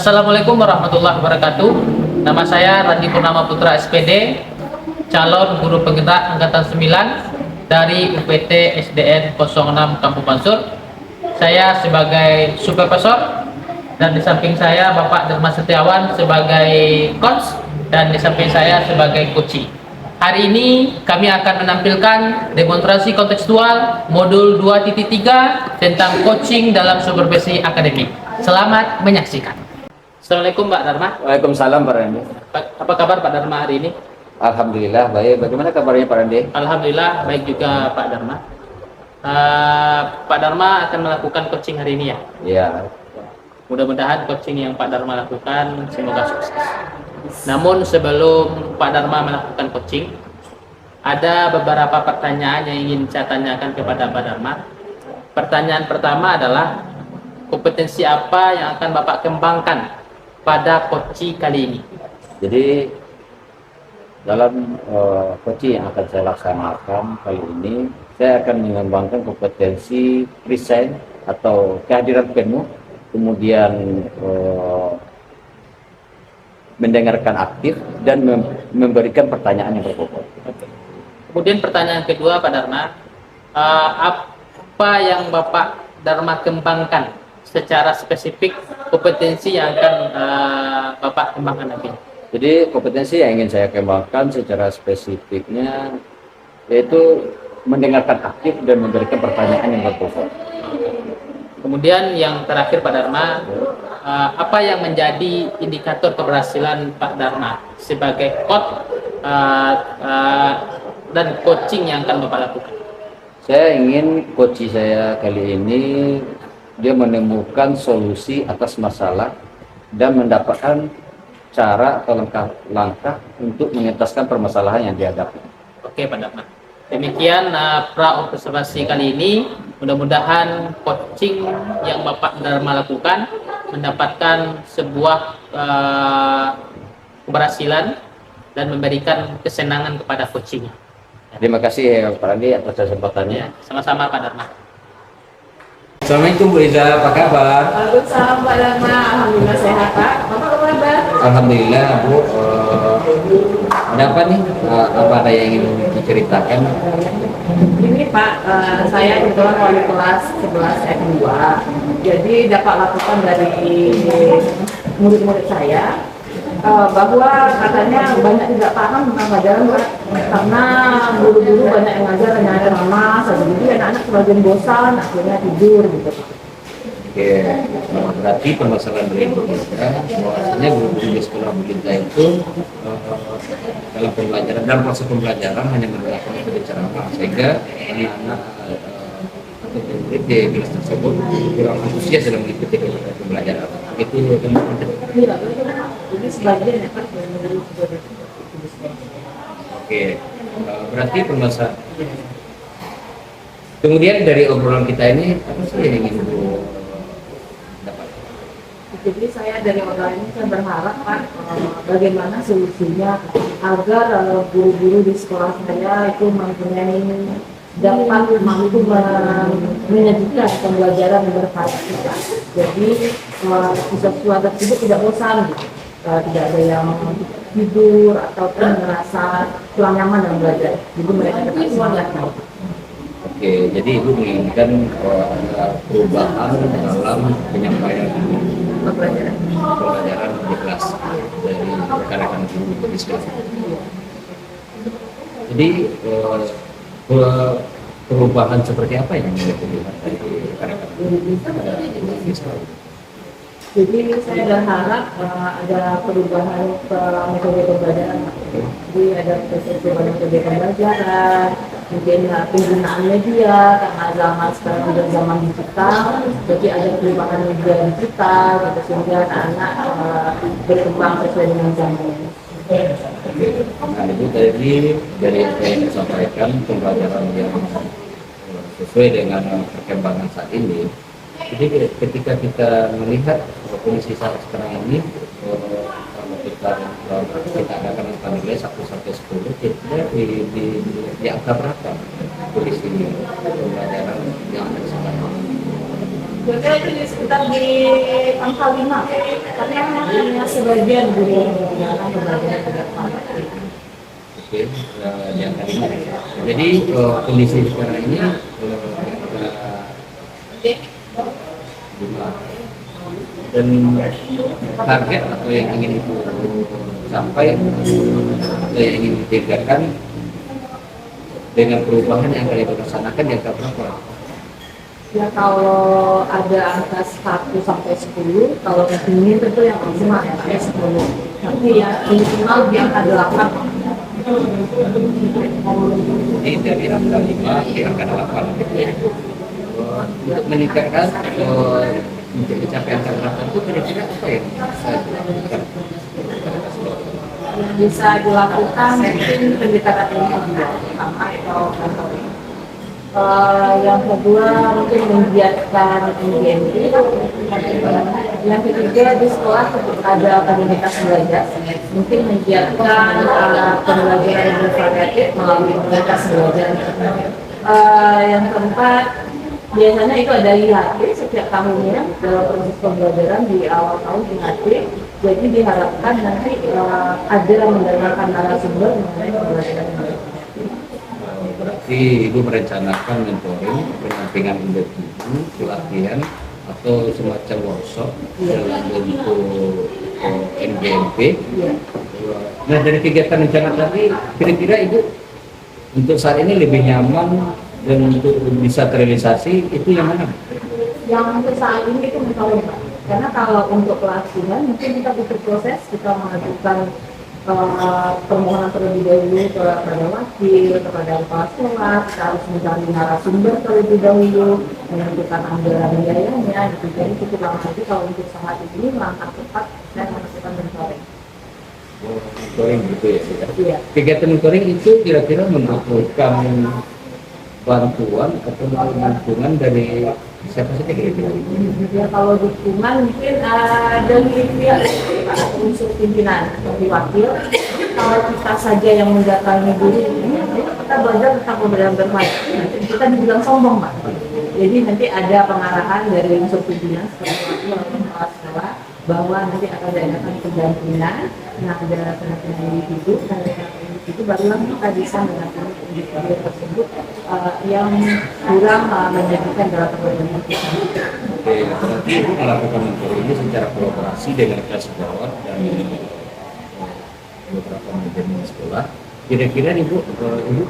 Assalamualaikum warahmatullahi wabarakatuh. Nama saya Randi Purnama Putra SPD, calon guru penggerak angkatan 9 dari UPT SDN 06 Kampung Pansur. Saya sebagai supervisor dan di samping saya Bapak Dharma Setiawan sebagai coach dan di samping saya sebagai coaching. Hari ini kami akan menampilkan demonstrasi kontekstual modul 2.3 tentang coaching dalam supervisi akademik. Selamat menyaksikan. Assalamualaikum Pak Dharma. Waalaikumsalam Pak Randi. Apa kabar Pak Dharma hari ini? Alhamdulillah baik. Bagaimana kabarnya Pak Randi? Alhamdulillah baik juga Pak Dharma. Pak Dharma akan melakukan coaching hari ini ya? Iya. Mudah-mudahan coaching yang Pak Dharma lakukan semoga sukses. Namun sebelum Pak Dharma melakukan coaching, ada beberapa pertanyaan yang ingin saya tanyakan kepada Pak Dharma. Pertanyaan pertama adalah kompetensi apa yang akan Bapak kembangkan pada coaching kali ini? Jadi dalam coaching yang akan saya laksanakan kali ini, saya akan mengembangkan kompetensi present atau kehadiran penuh, kemudian mendengarkan aktif dan memberikan pertanyaan yang berbobot. Kemudian pertanyaan kedua Pak Dharma, apa yang Bapak Dharma kembangkan secara spesifik kompetensi yang akan Bapak kembangkan nanti? Jadi kompetensi yang ingin saya kembangkan secara spesifiknya yaitu mendengarkan aktif dan memberikan pertanyaan yang berbobot. Kemudian yang terakhir Pak Dharma, apa yang menjadi indikator keberhasilan Pak Dharma sebagai coach dan coaching yang akan Bapak lakukan? Saya ingin coach saya kali ini dia menemukan solusi atas masalah dan mendapatkan cara atau langkah untuk mengentaskan permasalahan yang dihadapi. Oke Pak Dharma. Demikian pra-observasi kali ini. Mudah-mudahan coaching yang Bapak Dharma lakukan mendapatkan sebuah keberhasilan dan memberikan kesenangan kepada coachingnya. Terima kasih Pak Randi atas kesempatannya. Ya, sama-sama Pak Dharma. Assalamualaikum Bu Riza, apa kabar? Waalaikumsalam Pak Dharma, alhamdulillah sehat Pak. Bapak apa kabar? Alhamdulillah Bu. Ada apa nih? Apa ada yang ingin diceritakan? Ini Pak, saya kebetulan wali kelas 11 F2. Jadi dapat laporan dari murid-murid saya bahwa katanya banyak tidak paham tentang pelajaran Pak. Karena guru-guru banyak yang ngajar hanya lama, jadi anak-anak sebagian bosan, akhirnya tidur gitu. Oke, berarti permasalahan dari Bu Riza, bahwasanya guru-guru di sekolah Bu Riza itu dalam proses pembelajaran hanya menggunakan metode ceramah, sehingga anak atau murid di kelas tersebut kurang antusias dalam mengikuti pembelajaran. Itu Iya, jadi sebagian ya Pak. Oke, berarti permasalahan. Kemudian dari obrolan kita ini apa sih yang ingin Bu dapat? Jadi saya dari obrolan ini saya berharap Pak, bagaimana solusinya agar guru-guru di sekolah saya itu mempunyai dapat mampu menyajikan pembelajaran yang berkualitas. Jadi siswa tersebut tidak bosan gitu. Tidak ada yang tidur ataupun merasa kurang nyaman dalam belajar. Jadi mereka tetap semangat. Oke, jadi Ibu menginginkan ada perubahan dalam penyampaian pembelajaran di kelas dari rekan-rekan guru di sekolah. Jadi perubahan seperti apa yang dilihat dari rekan-rekan guru di sekolah? Jadi saya berharap ada perubahan metode pembelajaran. Jadi ada perubahan metode pembelajaran, mungkin penggunaan media karena zaman sekarang sudah zaman digital. Jadi ada perubahan media digital, gitu, sehingga anak-anak berkembang sesuai dengan zaman. Nah itu tadi dari apa yang disampaikan pembelajaran yang sesuai dengan perkembangan saat ini. Jadi ketika kita melihat kondisi saat sekarang ini, kalau kita adakan nilai 1 sampai 10, kira-kira di angka berapa kondisi pembelajaran yang ada sekarang? Kira-kira itu di sekitar di angka 5, karena hanya sebagian guru yang menggunakan pembelajaran jarak jauh. Oke, yang kelima. Jadi kondisi sekarang ini kita dan target atau yang ingin itu sampai atau yang ingin ditingkatkan dengan perubahan yang akan dilaksanakan yang berapa? Ya kalau ada angka 1 sampai 10, kalau ini tentu yang maksimal ya sampai 10. Tapi ya minimal di angka 8. Jadi dari angka 5 ke angka 8 gitu ya. Untuk meningkatkan untuk mencapai angka 8 itu kira-kira apa yang bisa dilakukan? Yang bisa dilakukan mungkin pendekatan individual pertama atau mentoring. Yang kedua mungkin menggiatkan NGMP. Yang ketiga di sekolah ada komunitas belajar, mungkin menggiatkan pembelajaran yang bervariatif melalui komunitas belajar. Yang keempat biasanya itu ada IHT setiap tahunnya dalam proses pembelajaran di awal tahun IHT. Jadi diharapkan nanti ada mendengarkan narasumber mengenai pembelajaran yang bervariatif. Berarti Ibu merencanakan mentoring, pendampingan individu, pelatihan atau semacam workshop dalam bentuk NGMP. Nah dari kegiatan rencana tadi, kira-kira Ibu untuk saat ini lebih nyaman dan untuk bisa terrealisasi itu yang mana? Yang untuk saat ini itu mentoring, Pak. Karena kalau untuk pelatihan mungkin kita butuh proses, kita mengajukan permohonan terlebih dahulu kepada wakil, kepada kepala sekolah, kita harus mencari narasumber terlebih dahulu, menentukan anggaran biayanya, gitu. Jadi cukup lama lagi. Kalau untuk saat ini langkah cepat saya melakukan mentoring. Mentoring gitu ya? Iya. Kegiatan mentoring itu kira-kira membutuhkan bantuan atau dukungan dari siapa saja kira-kira? Ya kalau dukungan mungkin dari pihak unsur pimpinan seperti wakil. Kalau kita saja yang mendatangi guru ini, kita belajar tentang pembelajaran bervariatif. Nanti kita dibilang sombong, Pak. Jadi nanti ada pengarahan dari unsur pimpinan seperti wakil atau kepala sekolah bahwa nanti akan diadakan pendampingan. Nah, ada pendampingan individu, dan itu barulah kita bisa mendampingi individu tersebut yang kurang menyajikan dalam pembelajaran kita. Oke, berarti Ibu melakukan mentoring ini secara kolaborasi dengan kelas bawah dan beberapa manajemen sekolah. Kira-kira Ibu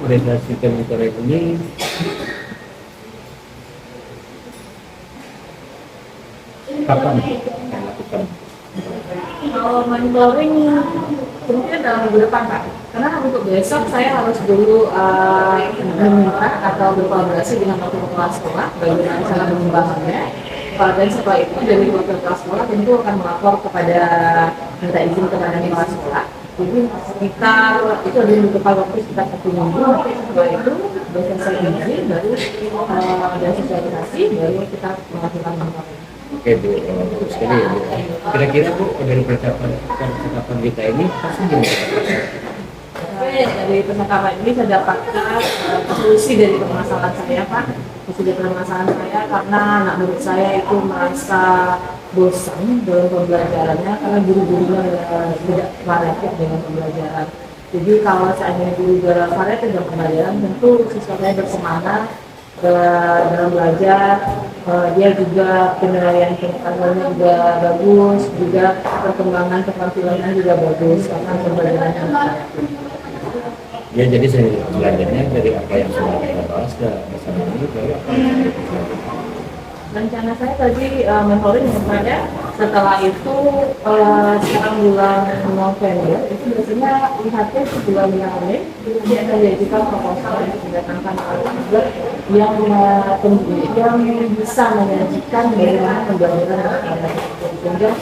merealisasikan mentoring ini kapan melakukan? Kalau mentoring mungkin dalam minggu depan, Pak. Karena untuk besok saya harus dulu meminta atau berkolaborasi dengan wakil kepala sekolah bagaimana cara pengembangannya. Dan setelah itu dari wakil kepala sekolah tentu akan melapor kepada minta izin kepada kepala sekolah. Jadi sekitar itu ada beberapa waktu sekitar 1 minggu. Nanti setelah itu selesai izin baru dan sosialisasi baru kita melakukan mentoring. Oke Bu, bagus sekali ya Bu. Kira-kira Bu dari percakapan kita ini pasti gimana? Dari percakapan ini saya dapatkan solusi dari permasalahan saya, Pak. Solusi dari permasalahan saya karena anak murid saya itu merasa bosan dalam pembelajarannya karena guru-gurunya tidak variatif dengan pembelajaran. Jadi kalau seandainya guru variatif dengan pembelajaran, tentu siswa saya bersemangat dalam belajar. Dia juga penilaian pengetahuannya juga bagus, juga perkembangan keterampilannya juga bagus karena pembelajarannya variatif. Ya jadi saya belajarnya dari apa yang sudah kita bahas bersama ini ke apa yang kita belajar. Rencana saya tadi mentoring yang saya setelah itu sekarang bulan November itu biasanya lihatnya di bulan Mei dia akan diajukan proposal untuk mendatangkan narasumber yang bisa menyajikan bagaimana pembelajaran sehingga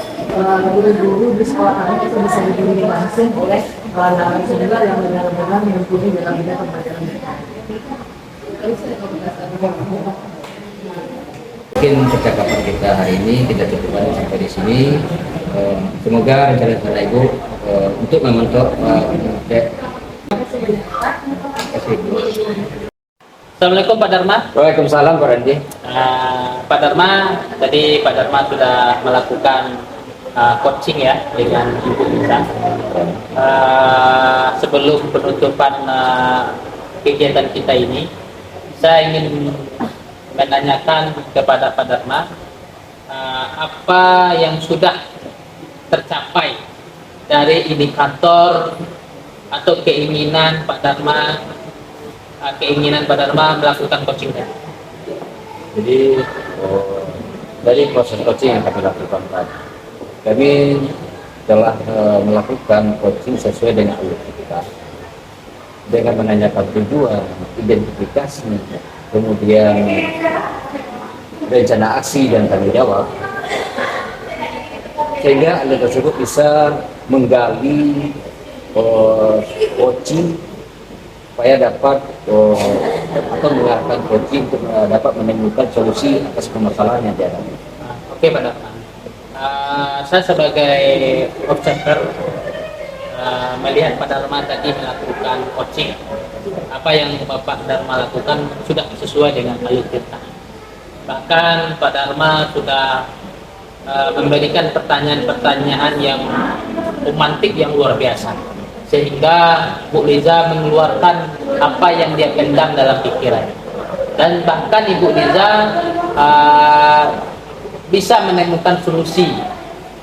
guru-guru di sekolah kami itu bisa dibimbing langsung oleh narasumber yang benar-benar mumpuni dalam bidang pembelajaran. Mungkin percakapan kita hari ini kita cukupkan sampai di sini. Semoga rencana Ibu untuk membentuk Assalamualaikum Pak Dharma. Waalaikumsalam Pak Randi. Pak Dharma, tadi Pak Dharma sudah melakukan coaching ya dengan Ibu Lisa. Sebelum penutupan kegiatan kita ini, saya ingin menanyakan kepada Pak Dharma apa yang sudah tercapai dari indikator atau keinginan Pak Dharma melakukan coaching tadi. Jadi dari proses coaching yang kami lakukan tadi, kami telah melakukan coaching sesuai dengan alur kita, dengan menanyakan tujuan, identifikasi, kemudian rencana aksi dan tanggung jawab, sehingga alur tersebut bisa menggali coaching supaya dapat atau mengarahkan coaching untuk dapat menemukan solusi atas permasalahan yang dihadapi. Oke Pak Dharma, saya sebagai observer melihat Pak Dharma tadi melakukan coaching. Apa yang Bapak Dharma lakukan sudah sesuai dengan alur cerita. Bahkan Pak Dharma sudah memberikan pertanyaan-pertanyaan yang romantik yang luar biasa, sehingga Bu Liza mengeluarkan apa yang dia pendam dalam pikiran, dan bahkan Ibu Liza bisa menemukan solusi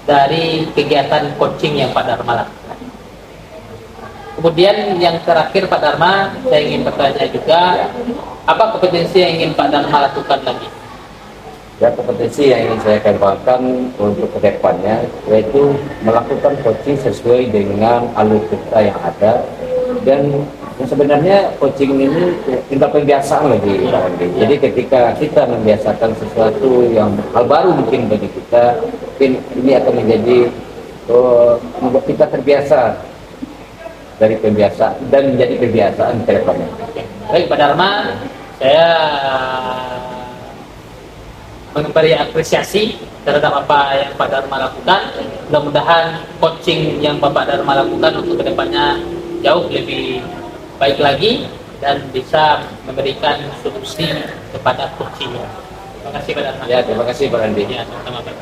dari kegiatan coaching yang Pak Dharma lakukan. Kemudian yang terakhir Pak Dharma, saya ingin bertanya juga, apa kompetensi yang ingin Pak Dharma lakukan lagi? Ya, kompetensi yang ingin saya kembangkan untuk kedepannya yaitu melakukan coaching sesuai dengan alur cerita yang ada, dan sebenarnya coaching ini tinggal pembiasaan lagi. Jadi ketika kita membiasakan sesuatu yang hal baru mungkin bagi kita, mungkin ini akan menjadi membuat kita terbiasa dari pembiasaan dan menjadi kebiasaan ke depannya. Baik Pak Dharma, saya memberi apresiasi terhadap apa yang Pak Dharma lakukan. Mudah-mudahan coaching yang Bapak Dharma lakukan untuk kedepannya jauh lebih baik lagi dan bisa memberikan solusi kepada coaching. Terima kasih Pak Dharma. Ya, terima kasih Pak Randi. Ya, sama-sama Pak.